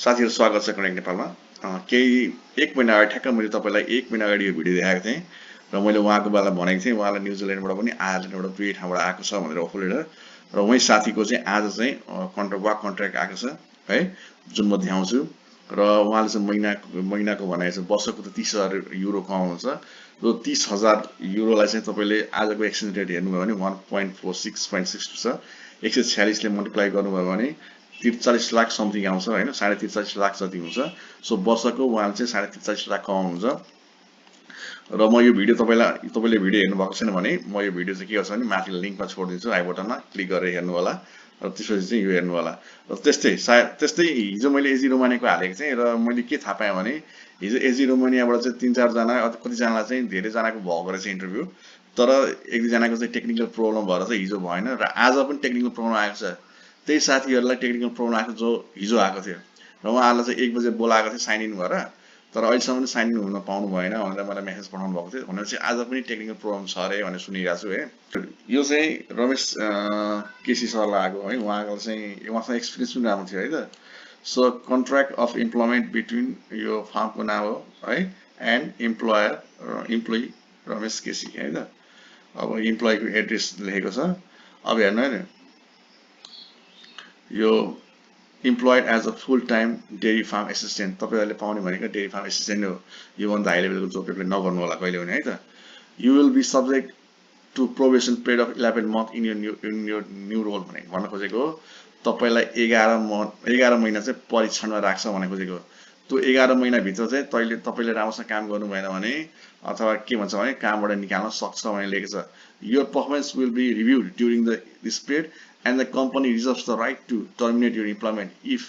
साथीहरु स्वागत छ कनेक्ट नेपालमा। केही एक महिना अगाडि ठ्याक्क मैले तपाईलाई एक महिना अगाडि यो भिडियो देखाएको थिएँ र मैले उहाँको बेलामा भनेको थिएँ उहाँलाई न्युजिल्यान्डबाट पनि आयरल्यान्डबाट दुई ठाउँबाट आएको छ भनेर अफर लेटर र उही साथीको चाहिँ आज चाहिँ कन्ट्र्याक्ट आएको छ है, जुन म देखाउँछु र उहाँले चाहिँ महिनाको भनेको छ वर्षको त 30,000 युरो कमाउनुहुन्छ र 30,000 युरोलाई चाहिँ तपाईले आजको एक्सचेन्ज रेट हेर्नुभयो भने 1.46.62 छ। 146 ले मल्टिप्लाई गर्नुभयो भने 43 लाख समथिङ आउँछ हैन, 43.5 लाख जति हुन्छ। सो वर्षको उहाँले चाहिँ 43.5 लाख कमाउनुहुन्छ। र म यो भिडियो तपाईले भिडियो हेर्नु भएको छैन भने म यो भिडियो चाहिँ के गर्छु भने माथि लिंकमा छोडिदिन्छु, आई बटनमा क्लिक गरेर हेर्नु होला र त्यसपछि चाहिँ यो हेर्नु होला। र त्यस्तै हिजो मैले एजी रोमानियाको हालेको चाहिँ र मैले के थाहा पाएँ भने हिजो एजी रोमानियाबाट चाहिँ 3-4 जना कति जनालाई चाहिँ धेरै जनाको भएको रहेछ इन्टरभ्यु, तर एक दुई जनाको चाहिँ टेक्निकल प्रब्लम भएर चाहिँ हिजो भएन र आज पनि टेक्निकल प्रब्लम आएको छ। त्यही साथीहरुलाई टेक्निकल प्रब्लम आएको जो हिजो आएको थियो र उहाँहरुलाई चाहिँ 1 बजे बोलाएको थियो साइन इन भएर, तर अहिलेसम्म साइन इन हुन पाउनु भएन भनेर मलाई मेसेज पठाउनु भएको थियो। भनेपछि आज पनि टेक्निकल प्रब्लम छ अरे भनेर सुनिरहेको छु है। यो चाहिँ रमेश केसी सरलाई आएको है, उहाँको चाहिँ उहाँसँग एक्सपिरियन्स पनि राम्रो थियो है त। So contract of employment between यो फार्मको नाम हो है, एन्ड इम्प्लोइ रमेश केसी है त। अब इम्प्लोयको एड्रेस लेखेको छ। अब हेर्नु है, यो employed as a full time dairy farm assistant तपाईहरुले पाउने भनेको डेरी फार्म एसिस्टेन्ट हो। यो भन्दा हाई लेभलको जब एप्लाई नगर्नु होला कहिले पनि है त। You will be subject to probation period of 11 month in your new role भने भन्न खोजेको हो। तपाईलाई 11 महिना चाहिँ परीक्षणमा राख्छ भने खोजेको हो। त्यो 11 महिना भित्र चाहिँ तपाईले राम्रोसँग काम गर्नु भएन भने अथवा के भन्छ भने कामबाट निकाल्न सक्छ भने लेखेको छ। Your performance will be reviewed during this period and the company reserves the right to terminate your employment if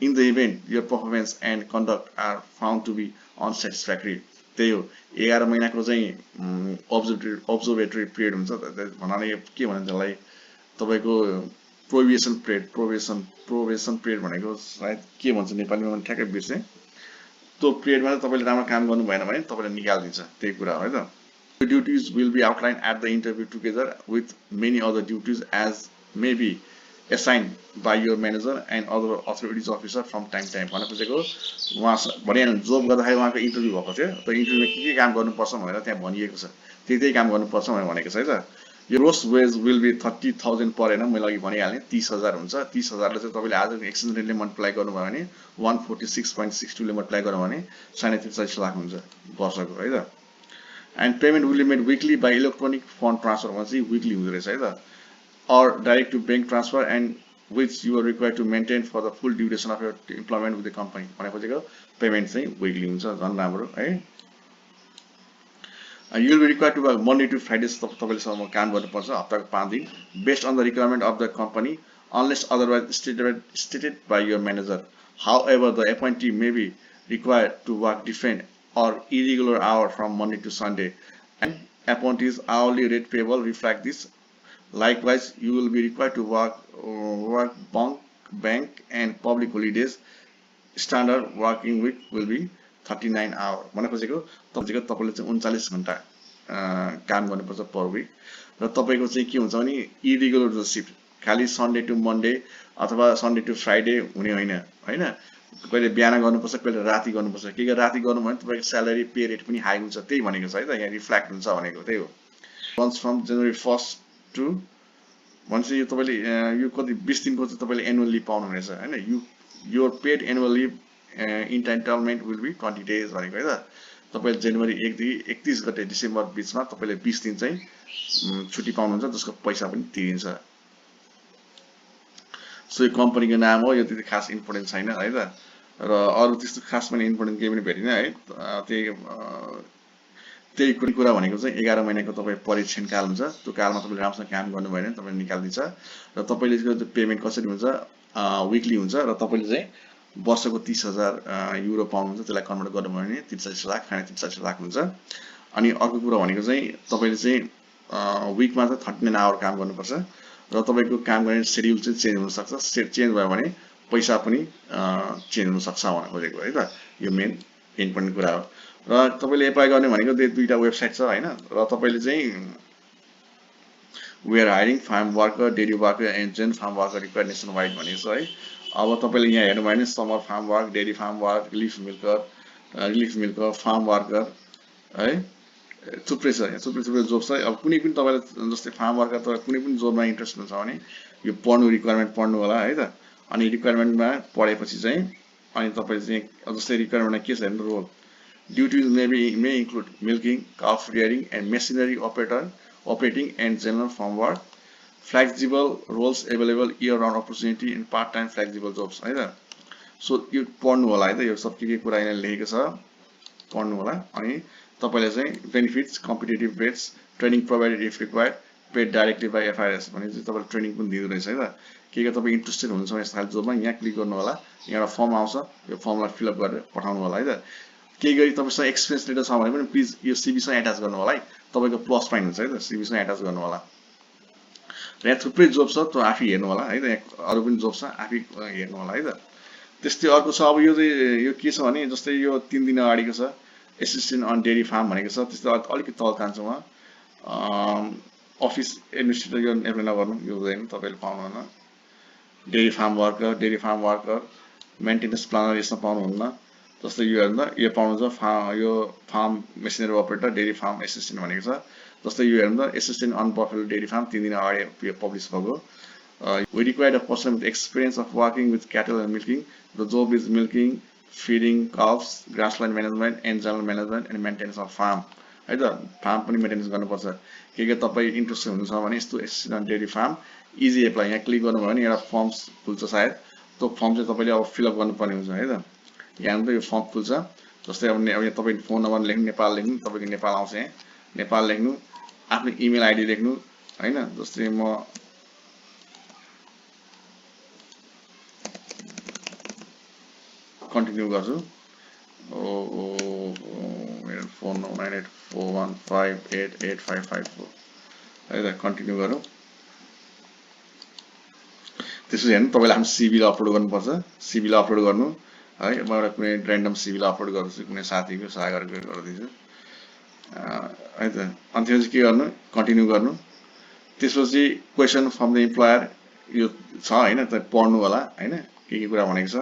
in the event your performance and conduct are found to be unsatisfactory. त्यही हो 11 महिनाको चाहिँ observatory period हुन्छ। भन्नाले के भन्छ त्यसलाई, तपाईको प्रोबेसन पिरियड भनेको सायद के भन्छ नेपालीमा मैले ठ्याक्कै बिर्सेँ। त्यो पिरियडमा तपाईले राम्रो काम गर्नु भएन भने तपाईलाई निकाल्दिन्छ, त्यही कुरा हो है त। The duties will be outlined at the interview together with many other duties as may be assigned by your manager and other authorities officer from time to time भन्न खोजेको उहाँ भने जब गर्दाखेरि उहाँको इन्टरभ्यु भएको थियो। त्यो इन्टरभ्युमा के काम गर्नुपर्छ भनेर त्यहाँ भनिएको छ, त्यही काम गर्नुपर्छ भनेर भनेको छ है त। यो gross wage will be 30,000 per annum. मैले अघि भनिहालेँ 30,000 हुन्छ। 30,000 ले चाहिँ तपाईले आजको एक्सचेन्ज रेटले मल्टिप्लाई गर्नुभयो भने 146.62 ले मल्टिप्लाई गर्नु भने 43.5 लाख हुन्छ वर्षको है त। And payment will be made weekly by electronic fund transfer भनेपछि weekly हुँदो रहेछ है त, or direct to bank transfer and which you are required to maintain for the full duration of your employment with the company भने खोजेको payment चाहिँ weekly हुन्छ। झन् राम्रो है। You will be required to work Monday to Friday तपाईलेसम्म काम गर्नुपर्छ, हप्ताको 5 दिन, based on the requirement of the company unless otherwise stated by your manager. However, the appointee may be required to work different or irregular hour from Monday to Sunday, and appointees hourly rate payable reflect this. Likewise, you will be required to work bank and public holidays. Standard working week will be 39 hours. भन्न खोजेको तपाईले चाहिँ 39 घण्टा काम गर्नुपर्छ पर week. र तपाईको चाहिँ के हुन्छ भने इरेगुलर शिफ्ट, खाली सन्डे टु मन्डे अथवा सन्डे टु फ्राइडे हुने हैन। कहिले बिहान गर्नुपर्छ, कहिले राति गर्नुपर्छ। के राति गर्नु भने तपाईको स्यालेरी पे रेट पनि हाई हुन्छ, त्यही भनेको छ है त। यहाँ रिफ्लेक्ट हुन्छ भनेको त्यही हो। Once from January 1st to भन्छ यो तपाईले यो कति 20 दिनको चाहिँ तपाईले एनुअल लिभ पाउनु हुनेछ हैन। Your paid annual leave entitlement will be 20 days भनेको है त। तपाईले जनवरी 1 देखि 31 गते डिसेम्बर बीचमा तपाईले 20 दिन चाहिँ छुट्टी पाउनुहुन्छ, जसको पैसा पनि तिरिन्छ। सो यो कम्पनीको नाम हो, यो त्यति खास इम्पोर्टेन्ट छैन है त। र अरु त्यस्तो खास पनि इम्पोर्टेन्ट केही पनि भेटिन है। त्यही कुरा भनेको चाहिँ 11 महिनाको तपाई परीक्षण काल हुन्छ। त्यो कालमा तपाईले राम्रोसँग काम गर्नु भएन तपाईले निकाल्दिन्छ। र तपाईले यो पेमेन्ट कसरी हुन्छ, विकली हुन्छ र तपाईले चाहिँ वर्षको 30,000 युरो पाउनुहुन्छ। त्यसलाई कन्भर्ट गर्नुभयो भने 43 लाख 43 लाख हुन्छ। अनि अर्को कुरा भनेको चाहिँ तपाईले चाहिँ विकमा चाहिँ 39 आवर काम गर्नुपर्छ र तपाईको काम गर्ने शेड्युल चाहिँ चेन्ज हुन सक्छ। चेन्ज भयो भने पैसा पनि चेन्ज हुन सक्छ भन्न खोजेको है त। यो मेन इम्पोर्टेन्ट कुरा हो। र तपाईले एप्लाई गर्ने भनेको दुईटा वेबसाइट छ हैन। र तपाईले चाहिँ we are hiring farm worker, dairy worker and gen farm worker required nationwide भनेको छ है। अब तपाईले यहाँ हेर्नु भयो भने summer farm work, dairy farm work, relief milker, farm worker है थुप्रै छ यहाँ थुप्रै जोब छ। अब कुनै पनि तपाईलाई जस्तै फार्म वर्कर तपाईँ कुनै पनि जोबमा इन्ट्रेस्ट हुन्छ भने यो पढ्नु रिक्वायरमेन्ट पढ्नु होला है त। अनि रिक्वायरमेन्टमा पढेपछि चाहिँ अनि तपाईले चाहिँ जस्तै रिक्वायरमेन्टमा के छ हेर्नु role duties may include milking, cow rearing, and machinery operating and general farm work. Flexible roles available year-round opportunity and part-time flexible jobs है त। सो यो पढ्नु होला है त, यो सब के कुरा यहाँ लेखेको छ पढ्नु होला। अनि तपाईले चाहिँ benefits, competitive rates, training provided if required, paid directly by FRS भने चाहिँ तपाईले ट्रेनिङ पनि दिँदो रहेछ है त। के तपाईँ इन्ट्रेस्टेड हुनुहुन्छ भने यस्तो खालको जोबमा यहाँ क्लिक गर्नु होला, यहाँ एउटा फर्म आउँछ, यो फर्मलाई फिलअप गरेर पठाउनु होला है त। केही गरी तपाईसँग एक्सपिरियन्स लेटर छ भने पनि प्लिज यो सिभीसँग एट्याच गर्नु होला है, तपाईको प्लस पोइन्ट हुन्छ है त, सिभीसँग एट्याच गर्नु होला। र यहाँ थुप्रै जोब छ, त्यो आफै हेर्नु होला है त, यहाँ अरू पनि जोब छ आफै हेर्नु होला है त। त्यस्तै अर्को छ, अब यो के छ भने जस्तै यो 3 दिन अगाडिको छ एसिस्टेन्ट अन डेरी फार्म भनेको छ। त्यस्तै अलिकति तल जान्छ उहाँ अफिस एडमिनिस्ट्रेटर, यो एप्लाई नगर्नु, यो हुँदैन, तपाईले पाउनुहुन्न। Dairy farm worker, maintenance planner यसमा पाउनुहुन्न। जस्तै यो हेर्नु त यो पाउनुहुन्छ यो farm machinery operator, dairy farm assistant भनेको छ। जस्तै यो हेर्नु त assistant on buffalo dairy farm 3 दिन अगाडि पब्लिस भएको। We require a person with experience of working with cattle and milking. The job is milking, feeding cows, grassland management, and general management and maintenance of farm. है त, farm पनि maintenance गर्नुपर्छ। के तपाईँ interested हुनुहुन्छ भने यस्तो assistant on dairy farm easy apply, यहाँ क्लिक गर्नुभयो भने एउटा फर्म खुल्छ सायद, त्यो फर्म चाहिँ तपाईले अब फिलअप गर्नुपर्ने हुन्छ है त। यहाँ त यो फर्म खुल्छ, जस्तै अब यहाँ तपाईँ फोन नम्बर लेख्नु, नेपाल लेख्नु, तपाईको नेपाल आउँछ, यहाँ नेपाल लेख्नु, आफ्नो इमेल आइडी लेख्नु हैन। जस्तै म कन्टिन्यू गर्छु, मेरो फोन नम्बर 9841588554 है त, कन्टिन्यू गरौँ। त्यसपछि हेर्नु तपाईले आफ्नो सिभीलाई अपलोड गर्नुपर्छ, सिभीलाई अपलोड गर्नु है। म एउटा कुनै र्यान्डम सिभीलाई अपलोड गर्छु, कुनै साथीको सागरको गरिदिन्छु है त। अनि त्यसपछि के गर्नु, कन्टिन्यू गर्नु। त्यसपछि क्वेसन फ्रम द इम्प्लोयर यो छ हैन, त पढ्नु होला हैन, के कुरा भनेको छ।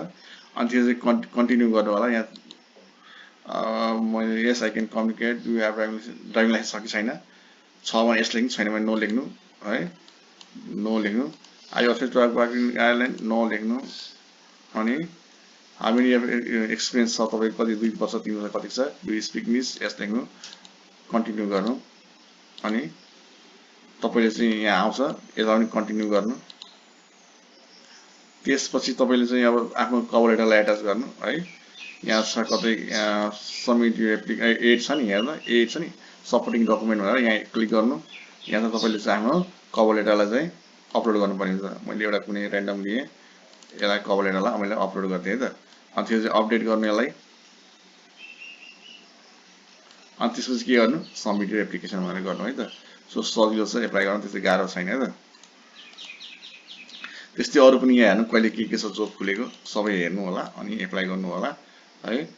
अनि त्यसपछि कन्टिन्यू गर्नु होला। यहाँ मैले yes I can communicate, do you have driving licence छ कि छैन, छ भने यस लेख्नु, छैन भने नो लेख्नु है, नो लेख्नु। I also work in Ireland, no लेख्नु। अनि हाउ मेनी एक्सपिरियन्स छ तपाईको, कति 2 वर्ष 3 वर्ष कति छ, डु यु स्पिक इंग्लिश, यस लेख्नु, कन्टिन्यू गर्नु। अनि तपाईले चाहिँ यहाँ आउँछ, यसलाई पनि कन्टिन्यू गर्नु। त्यसपछि तपाईले चाहिँ अब आफ्नो कभर लेटरलाई एट्याच गर्नु है। यहाँ छ कतै सबमिट यो एप्लिकेसन 8 छ नि, हेर्नु 8 छ नि, सपोर्टिङ डकुमेन्ट भनेर यहाँ क्लिक गर्नु। यहाँ चाहिँ तपाईले चाहिँ आफ्नो कभर लेटरलाई चाहिँ अपलोड गर्नुपर्ने हुन्छ। मैले एउटा कुनै र्यान्डम लिए, यसलाई कभर लेटरलाई मैले अपलोड गर्दिएँ त। अनि त्यो चाहिँ अपडेट गर्नु यसलाई। अनि त्यसपछि के गर्नु, सबमिट यो एप्लिकेसन भनेर गर्नु है त। सो सजिलो छ एप्लाई गर्न, त्यस्तै गाह्रो छैन है त। त्यस्तै अरू पनि यहाँ हेर्नु कहिले के छ जोब खुलेको सबै हेर्नु होला, अनि एप्लाई गर्नु होला है।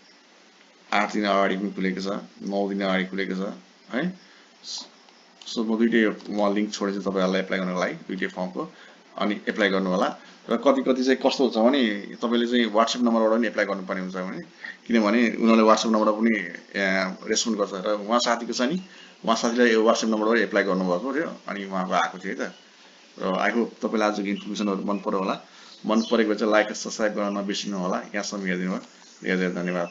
8 दिन अगाडि पनि खुलेको छ, 9 दिन अगाडि खुलेको छ है। सो म दुईटै लिंक छोडेछु तपाईहरुलाई एप्लाई गर्नको लागि, दुईटै फर्मको, अनि एप्लाई गर्नु होला। र कति चाहिँ कस्तो हुन्छ भने तपाईले चाहिँ WhatsApp नम्बरबाट पनि एप्लाई गर्नुपर्ने हुन्छ भने, किनभने उनीहरुले WhatsApp नम्बर पनि रेस्पोन्ड गर्छ। र उहाँ साथीको छ नि, उहाँ साथीलाई यो WhatsApp नम्बरबाट एप्लाई गर्नुभएको थियो, अनि उहाँको आएको थियो है त। र आई होप तपाईलाई आजको इन्फर्मेसनहरु मन पर्यो होला। मन परेको चाहिँ लाइक र सब्स्क्राइब गर्न नबिर्सिनु होला। यहाँसम्म हेरिदिनु भयो, धेरै धेरै धन्यवाद।